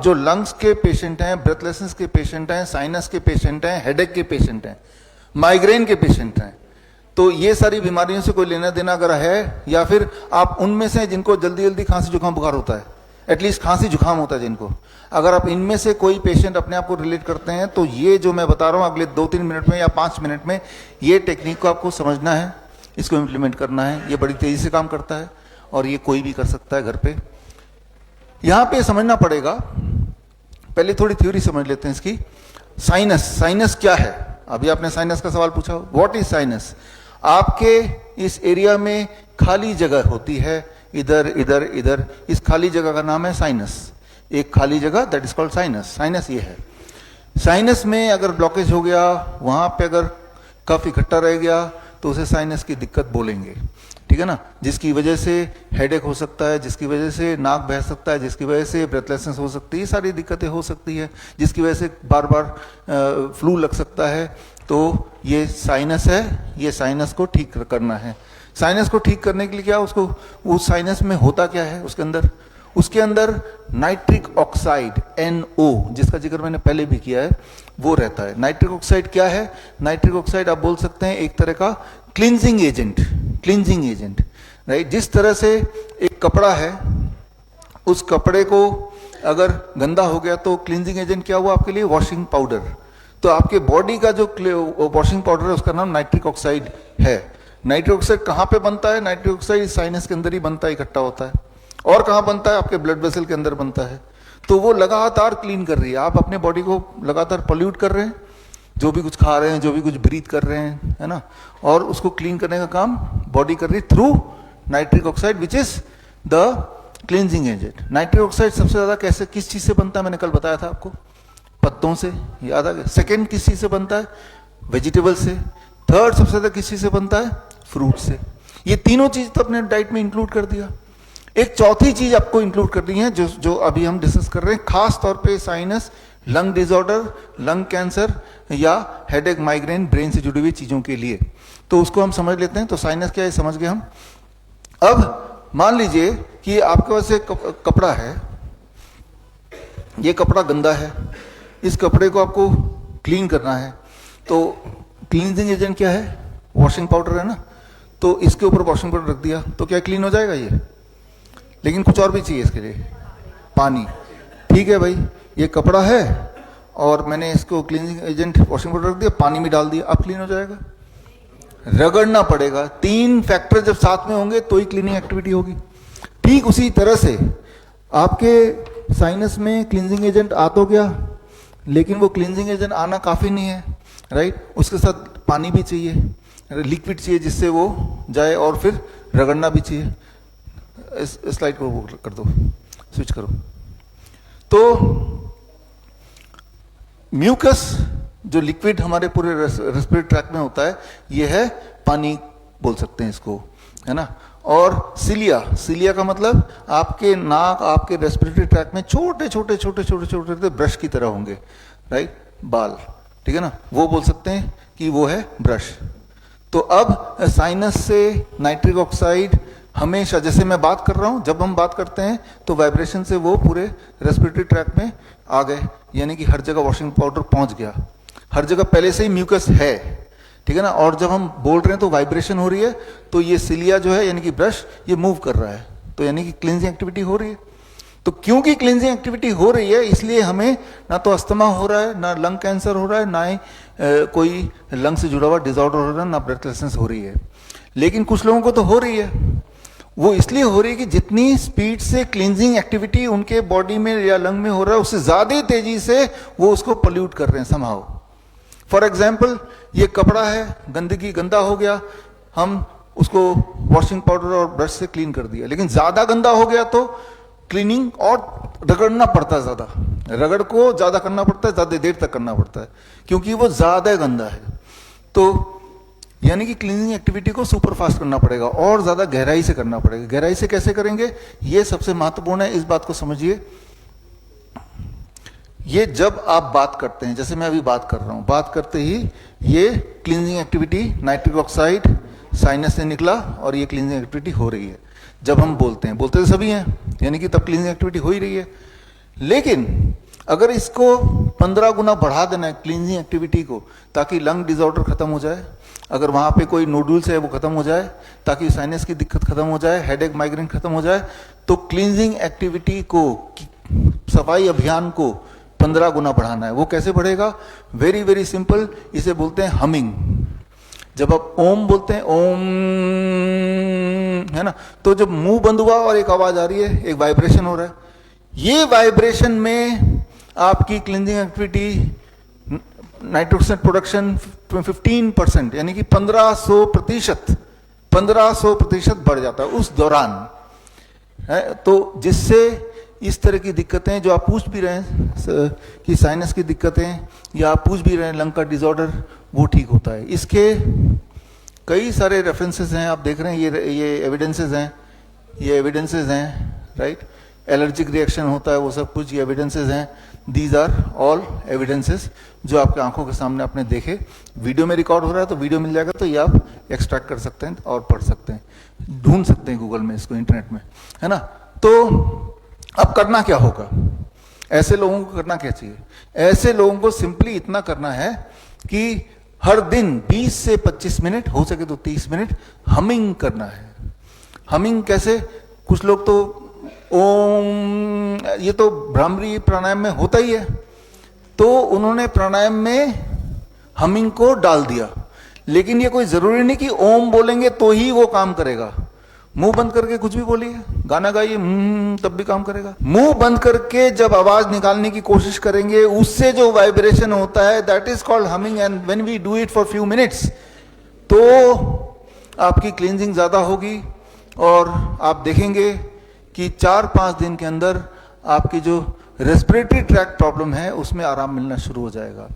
अब जो लंग्स के पेशेंट हैं, ब्रेथलेसनेस के पेशेंट हैं, साइनस के पेशेंट हैं, हेडेक के पेशेंट हैं, माइग्रेन के पेशेंट हैं, तो ये सारी बीमारियों से कोई लेना देना अगर है, या फिर आप उनमें से जिनको जल्दी जल्दी खांसी जुकाम बुखार होता है, एटलीस्ट खांसी जुकाम होता है जिनको, अगर आप इनमें से कोई पेशेंट अपने आप को रिलेट करते हैं, तो ये जो मैं बता रहा हूं अगले 2-3 मिनट में या 5 मिनट में, ये टेक्निक को आपको समझना है, इसको इम्प्लीमेंट करना है। ये बड़ी तेजी से काम करता है और ये कोई भी कर सकता है घर पे। यहां पे समझना पड़ेगा, पहले थोड़ी थ्योरी समझ लेते हैं इसकी। साइनस, साइनस क्या है? अभी आपने साइनस का सवाल पूछा, व्हाट इज साइनस? आपके इस एरिया में खाली जगह होती है, इधर इधर इधर, इस खाली जगह का नाम है साइनस। एक खाली जगह, that is called sinus. Sinus ये है। साइनस में अगर ब्लॉकेज हो गया, वहां पे अगर कफ इकट्ठा रह गया, तो उसे साइनस की दिक्कत बोलेंगे, ठीक है ना, जिसकी वजह से हेडेक हो सकता है, जिसकी वजह से नाक बह सकता है, जिसकी वजह से ब्रेथलेसनेस हो सकती है, ये सारी दिक्कतें हो सकती है, जिसकी वजह से बार बार फ्लू लग सकता है। तो ये साइनस है, ये साइनस को ठीक करना है। साइनस को ठीक करने के लिए क्या, उसको, उस साइनस में होता क्या है उसके अंदर नाइट्रिक ऑक्साइड NO, जिसका जिक्र मैंने पहले भी किया है, वो रहता है। नाइट्रिक ऑक्साइड क्या है? नाइट्रिक ऑक्साइड आप बोल सकते हैं एक तरह का क्लींजिंग एजेंट, राइट। जिस तरह से एक कपड़ा है, उस कपड़े को अगर गंदा हो गया तो क्लींजिंग एजेंट क्या हुआ आपके लिए? Washing powder. तो आपके बॉडी का जो वॉशिंग पाउडर है उसका नाम नाइट्रिक ऑक्साइड है। नाइट्रिक ऑक्साइड कहां पे बनता है? नाइट्रिक ऑक्साइड साइनस के अंदर ही बनता है, इकट्ठा होता है। और कहां बनता है? आपके ब्लड वेसल के अंदर बनता है। तो वो लगातार क्लीन कर रही है। आप अपने बॉडी को लगातार पोल्यूट कर रहे हैं, जो भी कुछ खा रहे हैं, जो भी कुछ ब्रीथ कर रहे हैं, है ना, और उसको क्लीन करने का काम बॉडी कर रही है through nitric oxide, which is the cleansing agent. Nitric oxide सबसे ज्यादा कैसे, किस चीज से बनता है? मैंने कल बताया था आपको, पत्तों से, याद आ गया। सेकेंड किस चीज से बनता है? वेजिटेबल से। थर्ड सबसे ज्यादा किस चीज से बनता है? फ्रूट से। ये तीनों चीज तो अपने डाइट में इंक्लूड कर दिया। एक चौथी चीज आपको इंक्लूड करनी है, जो अभी हम डिस्कस कर रहे हैं, खास तौर पे sinus, lung disorder, lung cancer या हेडेक, माइग्रेन, ब्रेन से जुड़ी हुई चीजों के लिए। तो उसको हम समझ लेते हैं। तो साइनस क्या है समझ गए हम। अब मान लीजिए कि आपके पास एक कपड़ा है, ये कपड़ा गंदा है, इस कपड़े को आपको क्लीन करना है। तो क्लींजिंग एजेंट क्या है? वॉशिंग पाउडर है ना। तो इसके ऊपर वॉशिंग पाउडर रख दिया तो क्या क्लीन हो जाएगा ये? लेकिन कुछ और भी चाहिए इसके लिए, पानी। ठीक है भाई, ये कपड़ा है और मैंने इसको क्लीनिंग एजेंट वॉशिंग पाउडर रख दिया, पानी में डाल दिया, अब क्लीन हो जाएगा? रगड़ना पड़ेगा। 3 फैक्टर जब साथ में होंगे तो ही क्लीनिंग एक्टिविटी होगी। ठीक उसी तरह से आपके साइनस में क्लींजिंग एजेंट आ तो गया, लेकिन वो क्लींजिंग एजेंट आना काफी नहीं है, राइट। उसके साथ पानी भी चाहिए, लिक्विड चाहिए जिससे वो जाए, और फिर रगड़ना भी चाहिए। इस स्लाइड को वो कर दो, स्विच करो। तो म्यूकस जो लिक्विड हमारे पूरे रेस्पिरेटरी ट्रैक्ट में होता है, ये है पानी बोल सकते हैं इसको, है ना। और सिलिया, सिलिया का मतलब आपके नाक, आपके रेस्पिरेटरी ट्रैक्ट में छोटे छोटे छोटे छोटे छोटे छोटे ब्रश की तरह होंगे, राइट, बाल, ठीक है ना, वो बोल सकते हैं कि वो है ब्रश। तो अब साइनस से नाइट्रिक ऑक्साइड हमेशा, जैसे मैं बात कर रहा हूं, जब हम बात करते हैं तो वाइब्रेशन से वो पूरे रेस्पिरेटरी ट्रैक्ट में आ गए, यानी कि हर जगह वॉशिंग पाउडर पहुंच गया, हर जगह पहले से ही म्यूकस है, ठीक है ना। और जब हम बोल रहे हैं तो वाइब्रेशन हो रही है, तो ये सिलिया जो है यानी कि ब्रश, ये मूव कर रहा है, तो यानी कि क्लींजिंग एक्टिविटी हो रही है। तो क्योंकि क्लींजिंग एक्टिविटी हो रही है, इसलिए हमें ना तो अस्थमा हो रहा है, ना लंग कैंसर हो रहा है, ना ही कोई लंग से जुड़ा हुआ डिसऑर्डर हो रहा है, ना ब्रेथलेसनेस हो रही है। लेकिन कुछ लोगों को तो हो रही है। वो इसलिए हो रही है कि जितनी स्पीड से क्लींजिंग एक्टिविटी उनके बॉडी में या लंग में हो रहा है, उससे ज्यादा तेजी से वो उसको पोल्यूट कर रहे हैं समहाउ। फॉर एग्जाम्पल, ये कपड़ा है, गंदगी, गंदा हो गया, हम उसको वॉशिंग पाउडर और ब्रश से क्लीन कर दिया, लेकिन ज्यादा गंदा हो गया तो क्लीनिंग और रगड़ना पड़ता है, ज्यादा रगड़ को ज्यादा करना पड़ता है, ज्यादा देर तक करना पड़ता है, क्योंकि वो ज्यादा गंदा है। तो यानी कि क्लीनिंग एक्टिविटी को सुपर फास्ट करना पड़ेगा और ज्यादा गहराई से करना पड़ेगा। गहराई से कैसे करेंगे, ये सबसे महत्वपूर्ण है, इस बात को समझिए। ये जब आप बात करते हैं, जैसे मैं अभी बात कर रहा हूं, बात करते ही ये cleansing activity, nitric oxide sinus से निकला और ये क्लींजिंग एक्टिविटी हो रही है। जब हम बोलते हैं, बोलते तो सभी हैं, यानी कि तब क्लींजिंग एक्टिविटी हो ही रही है। लेकिन अगर इसको 15 गुना बढ़ा देना है क्लींजिंग एक्टिविटी को, ताकि लंग डिसऑर्डर खत्म हो जाए, अगर वहां पे कोई नोडुल्स है वो खत्म हो जाए, ताकि साइनस की दिक्कत खत्म हो जाए, हेडेक माइग्रेन खत्म हो जाए, तो क्लींजिंग एक्टिविटी को, सफाई अभियान को 15 गुना बढ़ाना है। वो कैसे बढ़ेगा? वेरी वेरी सिंपल, इसे बोलते हैं हमिंग। जब आप ओम बोलते हैं, ओम, है ना, तो जब मुंह बंद हुआ और एक आवाज आ रही है, एक वाइब्रेशन हो रहा है, ये वाइब्रेशन में आपकी cleansing activity, nitric oxide production 15%, यानी कि 1500% बढ़ जाता है उस दौरान, है। तो जिससे इस तरह की दिक्कतें जो आप पूछ भी रहे हैं कि साइनस की दिक्कतें, या आप पूछ भी रहे हैं लंग का डिसऑर्डर, वो ठीक होता है। इसके कई सारे रेफरेंसेस हैं, आप देख रहे हैं, ये एविडेंसेस हैं, राइट। एलर्जिक रिएक्शन होता है, वो सब कुछ ये एविडेंसेस हैं। दीज आर ऑल एविडेंसेस जो आपके आंखों के सामने आपने देखे। वीडियो में रिकॉर्ड हो रहा है तो वीडियो मिल जाएगा, तो ये आप एक्सट्रैक्ट कर सकते हैं और पढ़ सकते हैं, ढूंढ सकते हैं गूगल में इसको, इंटरनेट में, है ना। तो अब करना क्या होगा? ऐसे लोगों को करना क्या चाहिए? ऐसे लोगों को सिंपली इतना करना है कि हर दिन 20 से 25 मिनट, हो सके तो 30 मिनट हमिंग करना है। हमिंग कैसे? कुछ लोग तो ओम, ये तो भ्रामरी प्राणायाम में होता ही है, तो उन्होंने प्राणायाम में हमिंग को डाल दिया। लेकिन ये कोई जरूरी नहीं कि ओम बोलेंगे तो ही वो काम करेगा। मुंह बंद करके कुछ भी बोलिए, गाना गाइए, तब भी काम करेगा। मुंह बंद करके जब आवाज निकालने की कोशिश करेंगे, उससे जो वाइब्रेशन होता है, that is called humming. And when we do it for few minutes, तो आपकी क्लींजिंग ज्यादा होगी, और आप देखेंगे कि 4-5 दिन के अंदर आपकी जो रेस्पिरेटरी ट्रैक्ट प्रॉब्लम है उसमें आराम मिलना शुरू हो जाएगा।